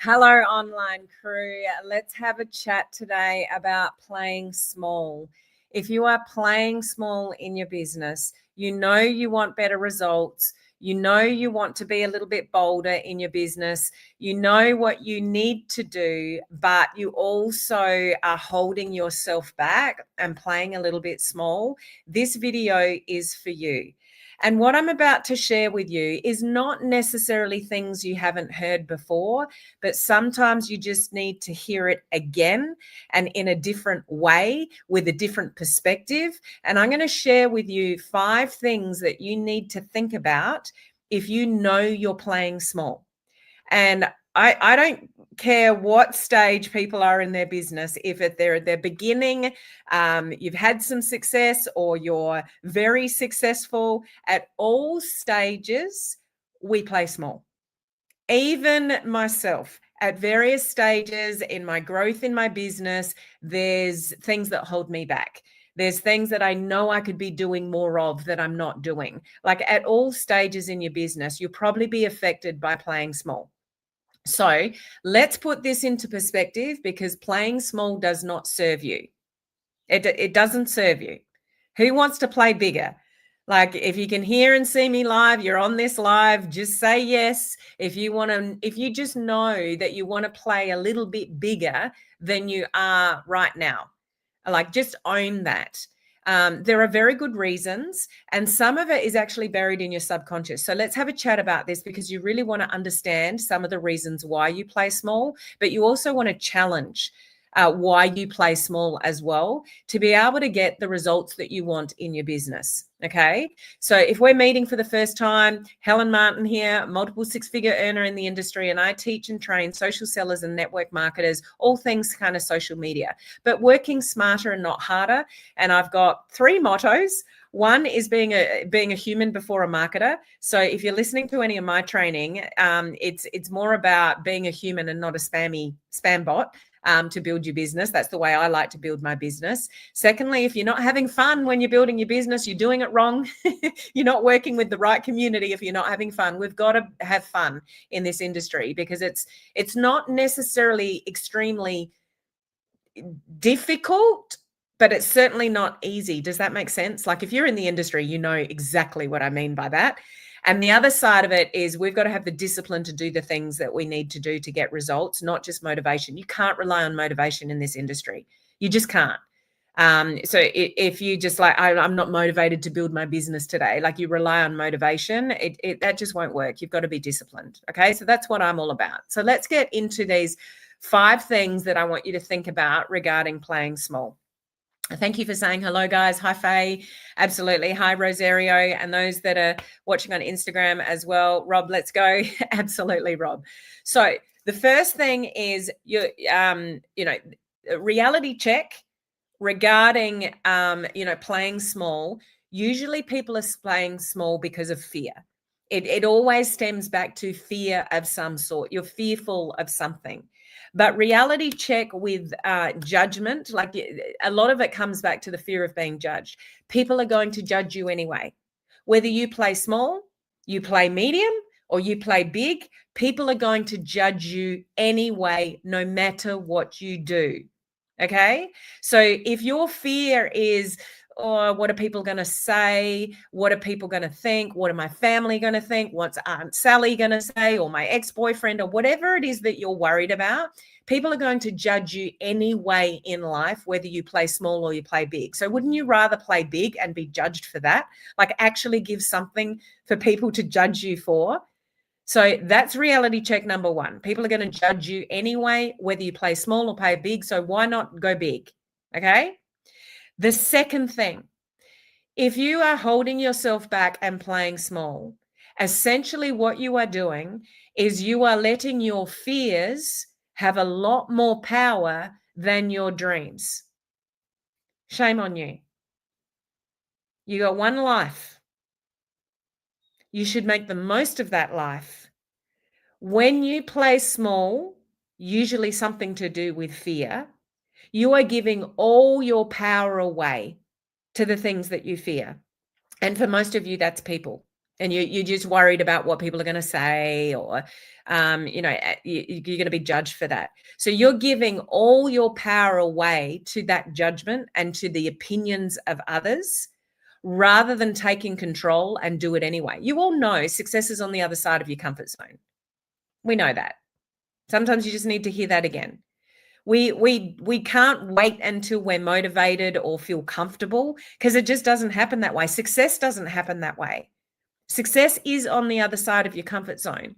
Hello, online crew. Let's have a chat today about playing small. If you are playing small in your business, you know you want better results. You know you want to be a little bit bolder in your business. You know what you need to do, but you also are holding yourself back and playing a little bit small. This video is for you. And what I'm about to share with you is not necessarily things you haven't heard before, but sometimes you just need to hear it again and in a different way with a different perspective. And I'm going to share with you 5 things that you need to think about if you know you're playing small. And I don't care what stage people are in their business. If they're at their beginning, you've had some success, or you're very successful, at all stages, we play small. Even myself, at various stages in my growth in my business, there's things that hold me back. There's things that I know I could be doing more of that I'm not doing. Like at all stages in your business, you'll probably be affected by playing small. So let's put this into perspective, because playing small does not serve you. It doesn't serve you. Who wants to play bigger? Like, if you can hear and see me live, you're on this live, just say yes. If you just know that you want to play a little bit bigger than you are right now, like, just own that. There are very good reasons, and some of it is actually buried in your subconscious. So let's have a chat about this, because you really want to understand some of the reasons why you play small, but you also want to challenge why you play small as well, to be able to get the results that you want in your business. Okay. So if we're meeting for the first time, Helen Martin here, multiple 6-figure earner in the industry, and I teach and train social sellers and network marketers, all things kind of social media, but working smarter and not harder. And I've got 3 mottos. One is being a human before a marketer. So if you're listening to any of my training, it's more about being a human and not a spam bot. To build your business. That's the way I like to build my business. Secondly, if you're not having fun when you're building your business, you're doing it wrong. You're not working with the right community if you're not having fun. We've got to have fun in this industry, because it's not necessarily extremely difficult, but it's certainly not easy. Does that make sense? Like, if you're in the industry, you know exactly what I mean by that. And the other side of it is we've got to have the discipline to do the things that we need to do to get results, not just motivation. You can't rely on motivation in this industry. You just can't. So if you just like, I'm not motivated to build my business today, like you rely on motivation, that just won't work. You've got to be disciplined. Okay. So that's what I'm all about. So let's get into these 5 things that I want you to think about regarding playing small. Thank you for saying hello, guys. Hi, Faye. Absolutely. Hi, Rosario. And those that are watching on Instagram as well. Rob, let's go. Absolutely, Rob. So the first thing is reality check regarding playing small. Usually people are playing small because of fear. It always stems back to fear of some sort. You're fearful of something. But reality check with judgment, like a lot of it comes back to the fear of being judged. People are going to judge you anyway. Whether you play small, you play medium, or you play big, people are going to judge you anyway, no matter what you do. Okay? So if your fear is, oh, what are people going to say? What are people going to think? What are my family going to think? What's Aunt Sally going to say? Or my ex-boyfriend, or whatever it is that you're worried about, people are going to judge you anyway in life, whether you play small or you play big. So wouldn't you rather play big and be judged for that? Like, actually give something for people to judge you for? So that's reality check number 1. People are going to judge you anyway, whether you play small or play big. So why not go big? Okay. The second thing, if you are holding yourself back and playing small, essentially what you are doing is you are letting your fears have a lot more power than your dreams. Shame on you. You got one life. You should make the most of that life. When you play small, usually something to do with fear, you are giving all your power away to the things that you fear. And for most of you, that's people. and you're just worried about what people are going to say, or you're going to be judged for that. So you're giving all your power away to that judgment and to the opinions of others, rather than taking control and do it anyway. You all know success is on the other side of your comfort zone. We know that. Sometimes you just need to hear that again. We can't wait until we're motivated or feel comfortable, because it just doesn't happen that way. Success doesn't happen that way. Success is on the other side of your comfort zone.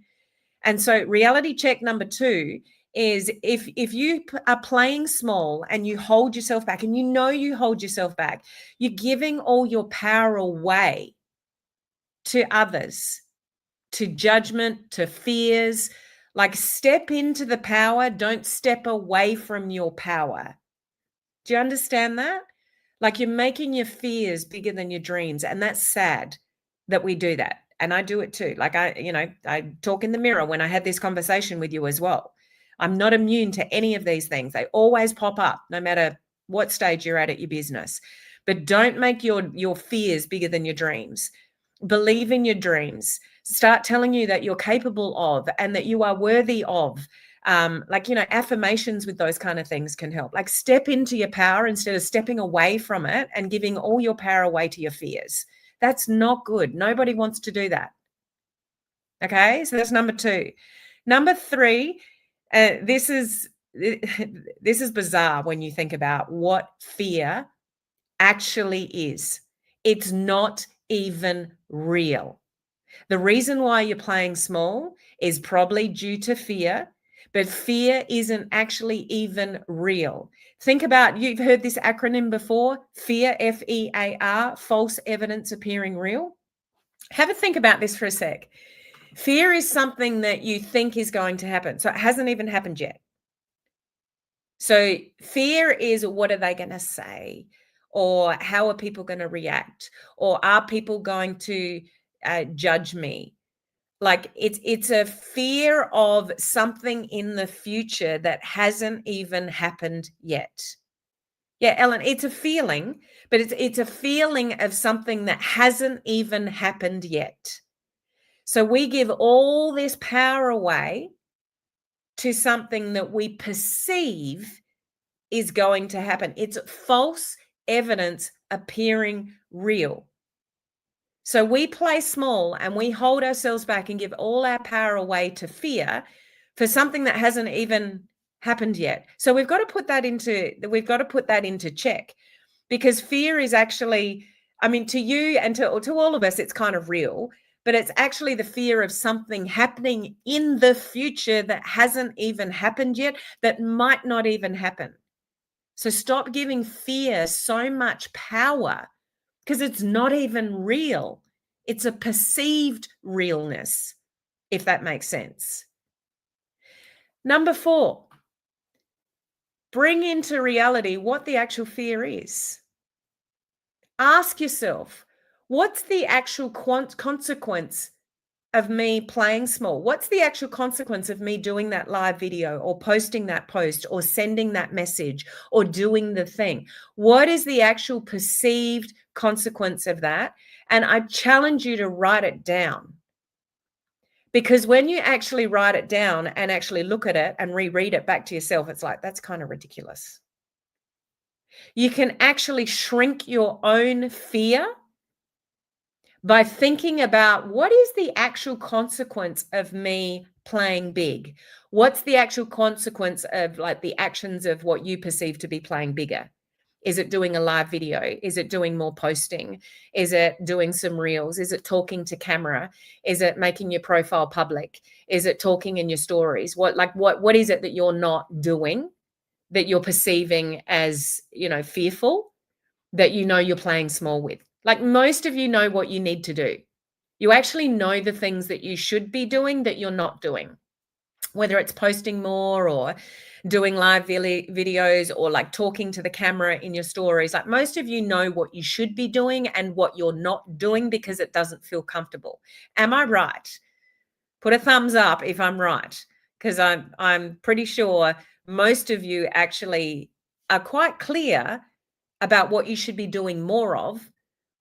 And so reality check number 2 is, if you are playing small and you hold yourself back, and you hold yourself back, you're giving all your power away to others, to judgment, to fears. Like, step into the power, don't step away from your power. Do you understand that? Like, you're making your fears bigger than your dreams. And that's sad that we do that. And I do it too. Like, I talk in the mirror when I had this conversation with you as well. I'm not immune to any of these things. They always pop up, no matter what stage you're at your business. But don't make your fears bigger than your dreams. Believe in your dreams. Start telling you that you're capable of, and that you are worthy of. Affirmations with those kind of things can help. Like, step into your power instead of stepping away from it and giving all your power away to your fears. That's not good. Nobody wants to do that. Okay, so that's number 2. Number 3, this is bizarre when you think about what fear actually is. It's not even real. The reason why you're playing small is probably due to fear, but fear isn't actually even real. Think about, you've heard this acronym before, FEAR, F-E-A-R, false evidence appearing real. Have a think about this for a sec. Fear is something that you think is going to happen. So it hasn't even happened yet. So fear is, what are they going to say? Or how are people going to react? Or are people going to judge me? Like, it's a fear of something in the future that hasn't even happened yet. Yeah, Ellen, it's a feeling, but it's a feeling of something that hasn't even happened yet. So we give all this power away to something that we perceive is going to happen. It's false evidence appearing real. So we play small and we hold ourselves back and give all our power away to fear for something that hasn't even happened yet. So we've got to put that into check, because fear is actually, to you and to all of us, it's kind of real, but it's actually the fear of something happening in the future that hasn't even happened yet, that might not even happen. So stop giving fear so much power, because it's not even real. It's a perceived realness, if that makes sense. Number 4, bring into reality what the actual fear is. Ask yourself, what's the actual consequence of me playing small? What's the actual consequence of me doing that live video, or posting that post, or sending that message, or doing the thing? What is the actual perceived consequence of that? And I challenge you to write it down. Because when you actually write it down and actually look at it and reread it back to yourself, it's like, that's kind of ridiculous. You can actually shrink your own fear by thinking about, what is the actual consequence of me playing big? What's the actual consequence of, like, the actions of what you perceive to be playing bigger? Is it doing a live video? Is it doing more posting? Is it doing some reels? Is it talking to camera? Is it making your profile public? Is it talking in your stories? What is it that you're not doing, that you're perceiving as, fearful, that you're playing small with? Like, most of you know what you need to do. You actually know the things that you should be doing that you're not doing, whether it's posting more or doing live videos, or like talking to the camera in your stories. Like, most of you know what you should be doing and what you're not doing, because it doesn't feel comfortable. Am I right? Put a thumbs up if I'm right, because I'm pretty sure most of you actually are quite clear about what you should be doing more of,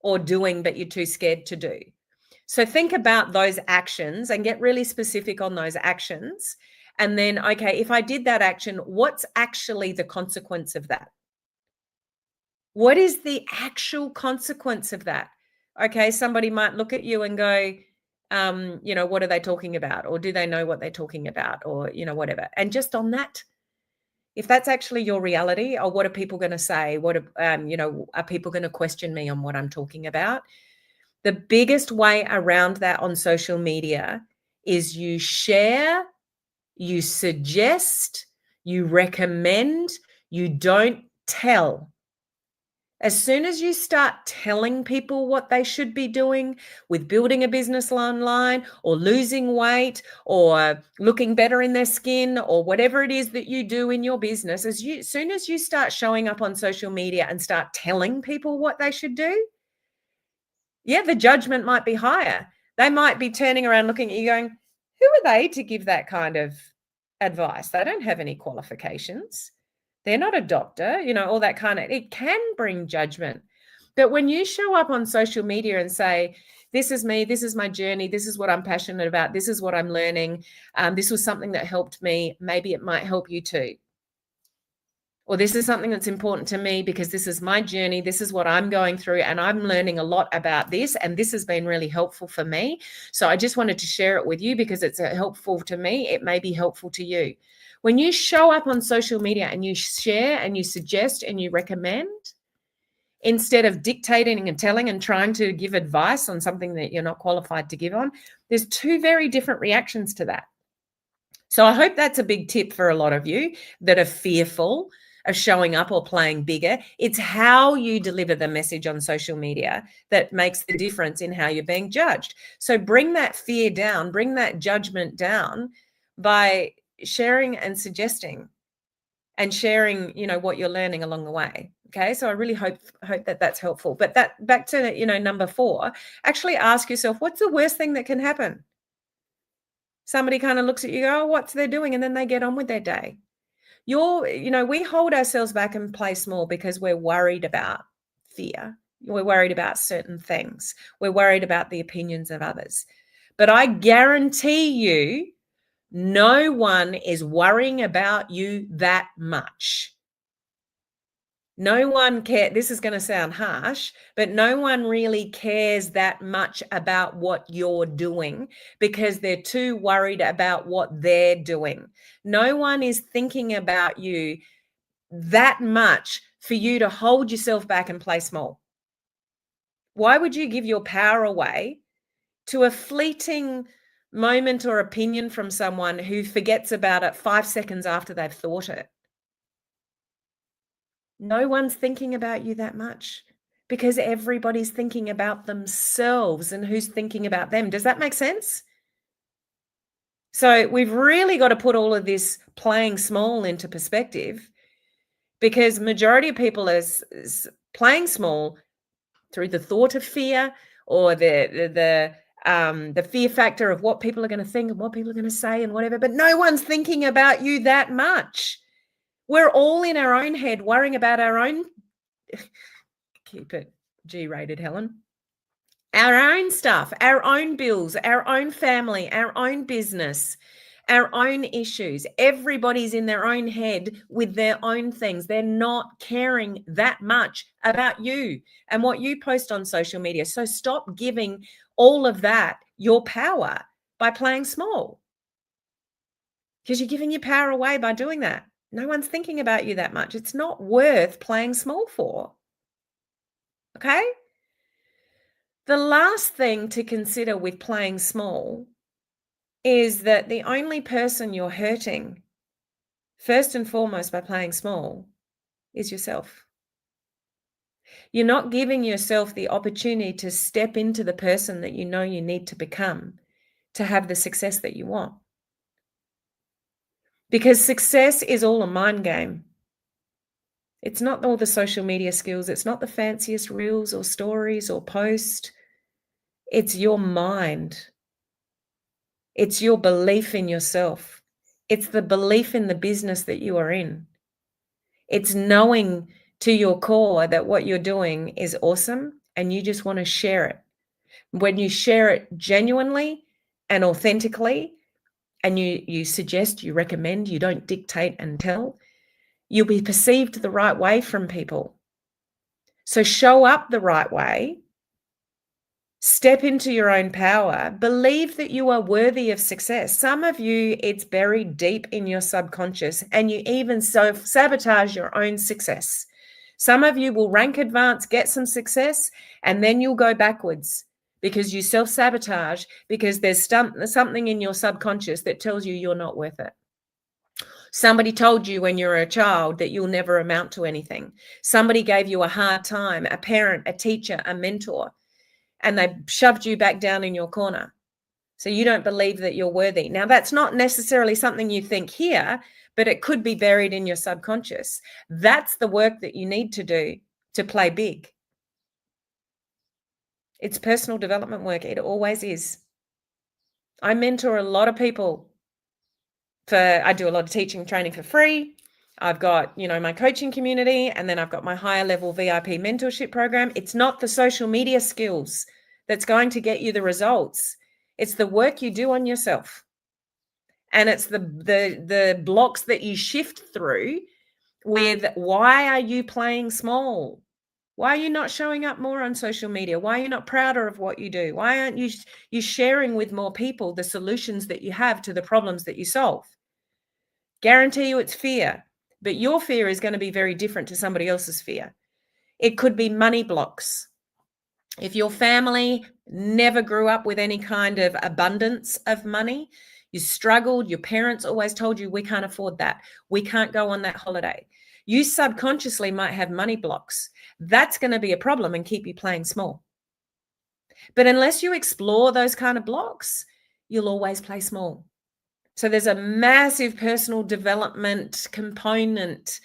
or doing but you're too scared to do. So think about those actions and get really specific on those actions. And then, okay, if I did that action, what's actually the consequence of that? What is the actual consequence of that? Okay, somebody might look at you and go, what are they talking about? Or do they know what they're talking about? Or, whatever. And just on that, if that's actually your reality, or what are people going to say? Are people going to question me on what I'm talking about? The biggest way around that on social media is you share, you suggest, you recommend, you don't tell. As soon as you start telling people what they should be doing with building a business online or losing weight or looking better in their skin or whatever it is that you do in your business, as soon as you start showing up on social media and start telling people what they should do, yeah, the judgment might be higher. They might be turning around looking at you going, who are they to give that kind of advice? They don't have any qualifications. They're not a doctor, all that kind of, it can bring judgment. But when you show up on social media and say, this is me, this is my journey, this is what I'm passionate about, this is what I'm learning, this was something that helped me, maybe it might help you too. Or this is something that's important to me because this is my journey, this is what I'm going through, and I'm learning a lot about this, and this has been really helpful for me. So I just wanted to share it with you because it's helpful to me. It may be helpful to you. When you show up on social media and you share and you suggest and you recommend, instead of dictating and telling and trying to give advice on something that you're not qualified to give on, there's two very different reactions to that. So I hope that's a big tip for a lot of you that are fearful of showing up or playing bigger. It's how you deliver the message on social media that makes the difference in how you're being judged. So bring that fear down, bring that judgment down by sharing and suggesting and sharing, what you're learning along the way. Okay. So I really hope that that's helpful. But that back to, number 4, actually ask yourself, what's the worst thing that can happen? Somebody kind of looks at you, go, oh, what's they doing? And then they get on with their day. We hold ourselves back and play small because we're worried about fear. We're worried about certain things. We're worried about the opinions of others. But I guarantee you, no one is worrying about you that much. No one cares. This is going to sound harsh, but no one really cares that much about what you're doing because they're too worried about what they're doing. No one is thinking about you that much for you to hold yourself back and play small. Why would you give your power away to a fleeting moment or opinion from someone who forgets about it 5 seconds after they've thought it? No one's thinking about you that much because everybody's thinking about themselves and who's thinking about them. Does that make sense? So we've really got to put all of this playing small into perspective because majority of people is playing small through the thought of fear or the fear factor of what people are going to think and what people are going to say and whatever, but no one's thinking about you that much. We're all in our own head worrying about our own, keep it G-rated, Helen, our own stuff, our own bills, our own family, our own business, our own issues. Everybody's in their own head with their own things. They're not caring that much about you and what you post on social media. So stop giving all of that your power by playing small, because you're giving your power away by doing that. No one's thinking about you that much. It's not worth playing small for. Okay? The last thing to consider with playing small is that the only person you're hurting, first and foremost, by playing small, is yourself. You're not giving yourself the opportunity to step into the person that you know you need to become to have the success that you want. Because success is all a mind game. It's not all the social media skills. It's not the fanciest reels or stories or posts. It's your mind. It's your belief in yourself. It's the belief in the business that you are in. It's knowing to your core that what you're doing is awesome and you just want to share it. When you share it genuinely and authentically, and you suggest, you recommend, you don't dictate and tell, you'll be perceived the right way from people. So show up the right way, step into your own power, believe that you are worthy of success. Some of you, it's buried deep in your subconscious, and you even sabotage your own success. Some of you will rank advance, get some success, and then you'll go backwards because you self-sabotage, because there's something in your subconscious that tells you you're not worth it. Somebody told you when you were a child that you'll never amount to anything. Somebody gave you a hard time, a parent, a teacher, a mentor, and they shoved you back down in your corner. So you don't believe that you're worthy. Now, that's not necessarily something you think here, but it could be buried in your subconscious. That's the work that you need to do to play big. It's personal development work. It always is. I mentor a lot of people. I do a lot of teaching and training for free. I've got, my coaching community, and then I've got my higher level VIP mentorship program. It's not the social media skills that's going to get you the results. It's the work you do on yourself. And it's the blocks that you shift through with, why are you playing small? Why are you not showing up more on social media? Why are you not prouder of what you do? Why aren't you sharing with more people the solutions that you have to the problems that you solve? Guarantee you it's fear, but your fear is going to be very different to somebody else's fear. It could be money blocks. If your family never grew up with any kind of abundance of money, you struggled, your parents always told you, we can't afford that, we can't go on that holiday, you subconsciously might have money blocks. That's going to be a problem and keep you playing small. But unless you explore those kind of blocks, you'll always play small. So there's a massive personal development component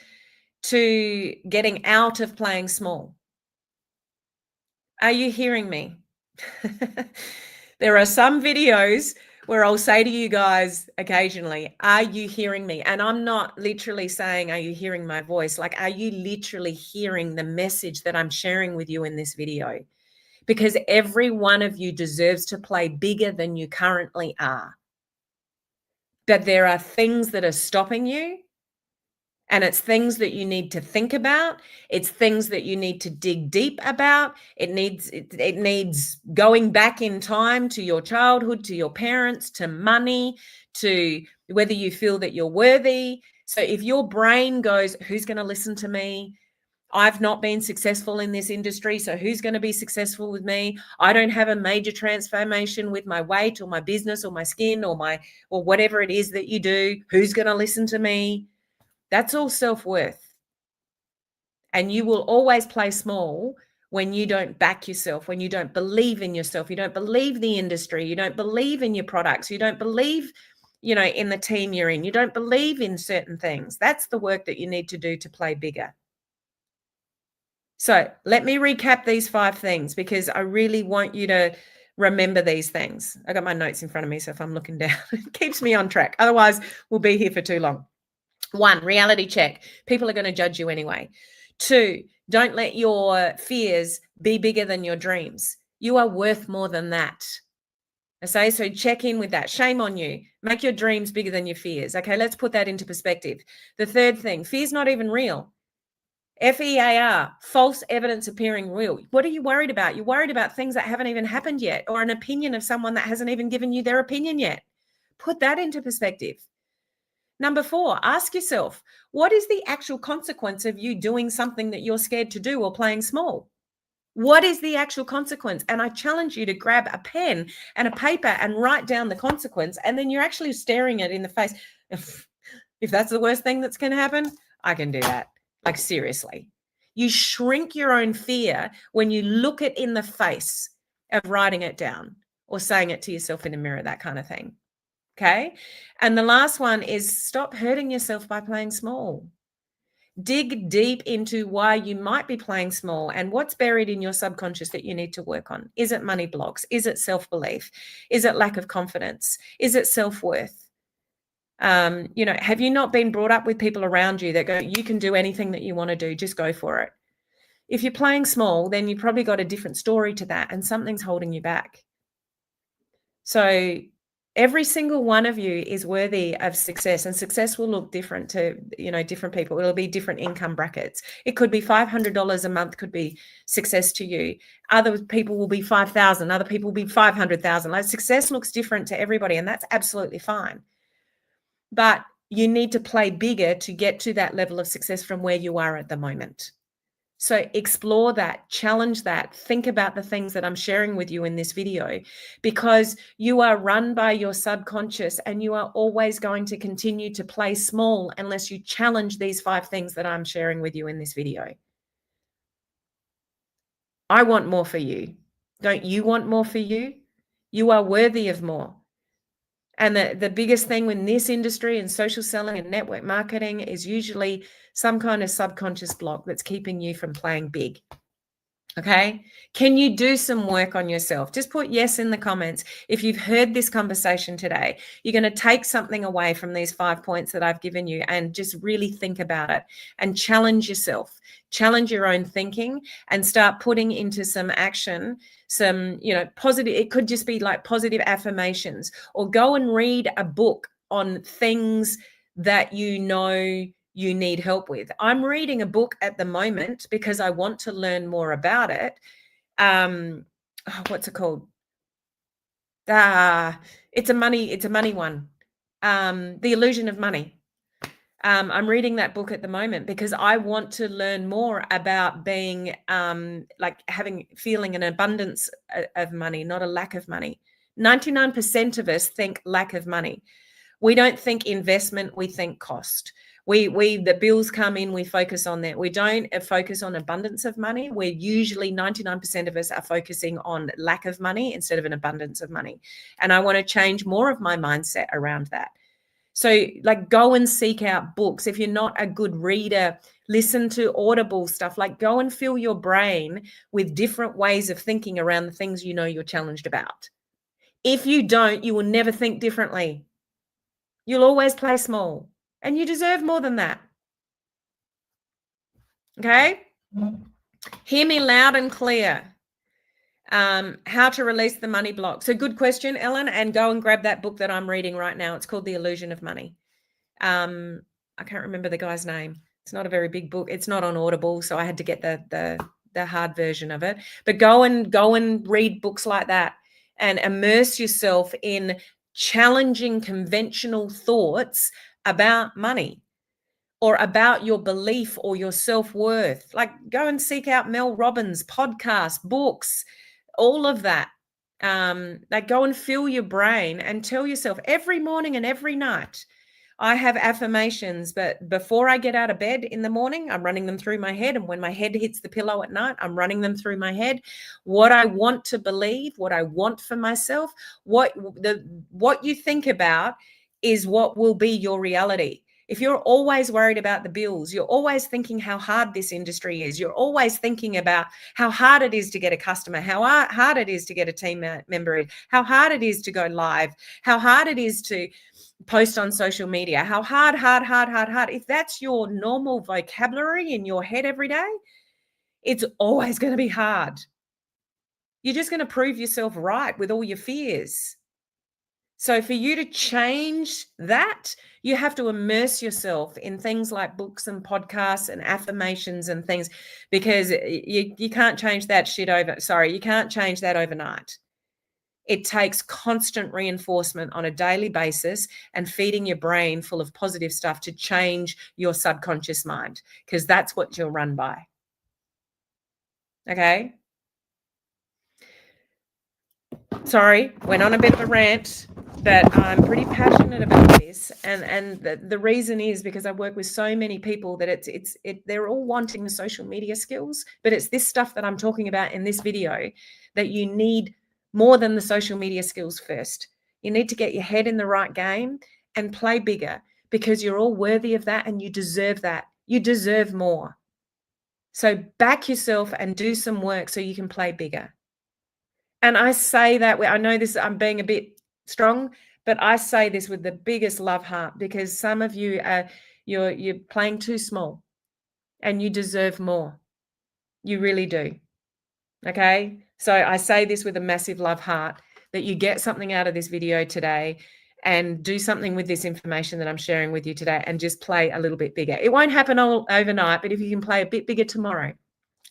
to getting out of playing small. Are you hearing me? There are some videos where I'll say to you guys occasionally, are you hearing me? And I'm not literally saying, are you hearing my voice? Like, are you literally hearing the message that I'm sharing with you in this video? Because every one of you deserves to play bigger than you currently are. But there are things that are stopping you. And it's things that you need to think about. It's things that you need to dig deep about. It needs going back in time to your childhood, to your parents, to money, to whether you feel that you're worthy. So if your brain goes, who's going to listen to me? I've not been successful in this industry, so who's going to be successful with me? I don't have a major transformation with my weight or my business or my skin or whatever it is that you do. Who's going to listen to me? That's all self-worth. And you will always play small when you don't back yourself, when you don't believe in yourself, you don't believe the industry, you don't believe in your products, you don't believe, in the team you're in, you don't believe in certain things. That's the work that you need to do to play bigger. So let me recap these 5 things, because I really want you to remember these things. I got my notes in front of me, so if I'm looking down, it keeps me on track. Otherwise, we'll be here for too long. 1, reality check. People are going to judge you anyway. 2, don't let your fears be bigger than your dreams. You are worth more than that. Okay, so check in with that. Shame on you. Make your dreams bigger than your fears. Okay, let's put that into perspective. The 3rd thing, fear's not even real. FEAR, false evidence appearing real. What are you worried about? You're worried about things that haven't even happened yet, or an opinion of someone that hasn't even given you their opinion yet. Put that into perspective. Number 4, ask yourself, what is the actual consequence of you doing something that you're scared to do or playing small? What is the actual consequence? And I challenge you to grab a pen and a paper and write down the consequence. And then you're actually staring it in the face. If that's the worst thing that's going to happen, I can do that. Like, seriously. You shrink your own fear when you look it in the face of writing it down or saying it to yourself in a mirror, that kind of thing. Okay. And the last one is stop hurting yourself by playing small. Dig deep into why you might be playing small and what's buried in your subconscious that you need to work on. Is it money blocks? Is it self-belief? Is it lack of confidence? Is it self-worth? Have you not been brought up with people around you that go, you can do anything that you want to do, just go for it? If you're playing small, then you've probably got a different story to that, and something's holding you back. So every single one of you is worthy of success, and success will look different to, different people. It'll be different income brackets. It could be $500 a month could be success to you. Other people will be 5,000. Other people will be 500,000. Like, success looks different to everybody, and that's absolutely fine. But you need to play bigger to get to that level of success from where you are at the moment. So explore that, challenge that, think about the things that I'm sharing with you in this video, because you are run by your subconscious, and you are always going to continue to play small unless you challenge these 5 things that I'm sharing with you in this video. I want more for you. Don't you want more for you? You are worthy of more. And the biggest thing in this industry and social selling and network marketing is usually some kind of subconscious block that's keeping you from playing big. Okay. Can you do some work on yourself? Just put yes in the comments. If you've heard this conversation today, you're going to take something away from these 5 points that I've given you, and just really think about it and challenge yourself, challenge your own thinking, and start putting into some action, some, positive. It could just be like positive affirmations, or go and read a book on things that you need help with. I'm reading a book at the moment because I want to learn more about it. What's it called? It's a money one. The Illusion of Money. I'm reading that book at the moment because I want to learn more about being feeling an abundance of money, not a lack of money. 99% of us think lack of money. We don't think investment, we think cost. The bills come in, we focus on that. We don't focus on abundance of money. We're usually 99% of us are focusing on lack of money instead of an abundance of money. And I want to change more of my mindset around that. So go and seek out books. If you're not a good reader, listen to Audible stuff. Go and fill your brain with different ways of thinking around the things you're challenged about. If you don't, you will never think differently. You'll always play small, and you deserve more than that. Okay? Hear me loud and clear. How to release the money block. So good question, Ellen, and go and grab that book that I'm reading right now. It's called The Illusion of Money. I can't remember the guy's name. It's not a very big book. It's not on Audible, so I had to get the hard version of it. But go and read books like that and immerse yourself in challenging conventional thoughts about money or about your belief or your self-worth. Go and seek out Mel Robbins' podcasts, books, all of that. Go and fill your brain and tell yourself every morning and every night. I have affirmations, but before I get out of bed in the morning, I'm running them through my head. And when my head hits the pillow at night, I'm running them through my head. What I want to believe, what I want for myself, what you think about is what will be your reality. If you're always worried about the bills, you're always thinking how hard this industry is, you're always thinking about how hard it is to get a customer, how hard it is to get a team member, how hard it is to go live, how hard it is to post on social media, how hard. If that's your normal vocabulary in your head every day, it's always going to be hard. You're just going to prove yourself right with all your fears. So for you to change that, you have to immerse yourself in things like books and podcasts and affirmations and things, because you can't change that you can't change that overnight. It takes constant reinforcement on a daily basis and feeding your brain full of positive stuff to change your subconscious mind, because that's what you're run by. Okay? Sorry, went on a bit of a rant, but I'm pretty passionate about this. And the reason is because I work with so many people that they're all wanting the social media skills, but it's this stuff that I'm talking about in this video that you need more than the social media skills first. You need to get your head in the right game and play bigger, because you're all worthy of that and you deserve that. You deserve more. So back yourself and do some work so you can play bigger. And I say that, I know this, I'm being a bit strong, but I say this with the biggest love heart, because some of you you're playing too small and you deserve more. You really do. Okay. So I say this with a massive love heart, that you get something out of this video today and do something with this information that I'm sharing with you today and just play a little bit bigger. It won't happen all overnight, but if you can play a bit bigger tomorrow,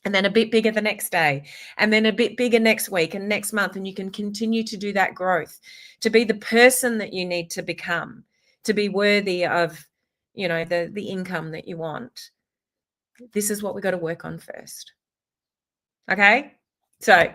and then a bit bigger the next day, and then a bit bigger next week and next month, and you can continue to do that growth, to be the person that you need to become, to be worthy of, you know, the income that you want. This is what we got to work on first. Okay. So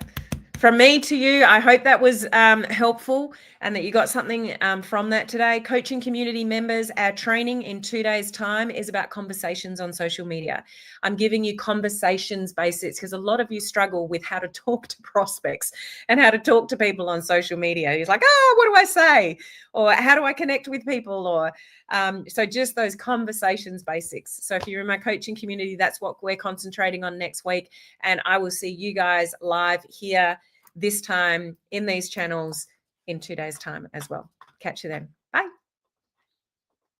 from me to you, I hope that was helpful and that you got something from that today. Coaching community members, our training in 2 days' time is about conversations on social media. I'm giving you conversations basics because a lot of you struggle with how to talk to prospects and how to talk to people on social media. You're like, oh, what do I say? Or how do I connect with people? Or so just those conversations basics. So if you're in my coaching community, that's what we're concentrating on next week. And I will see you guys live here this time in these channels in 2 days' time as well. Catch you then.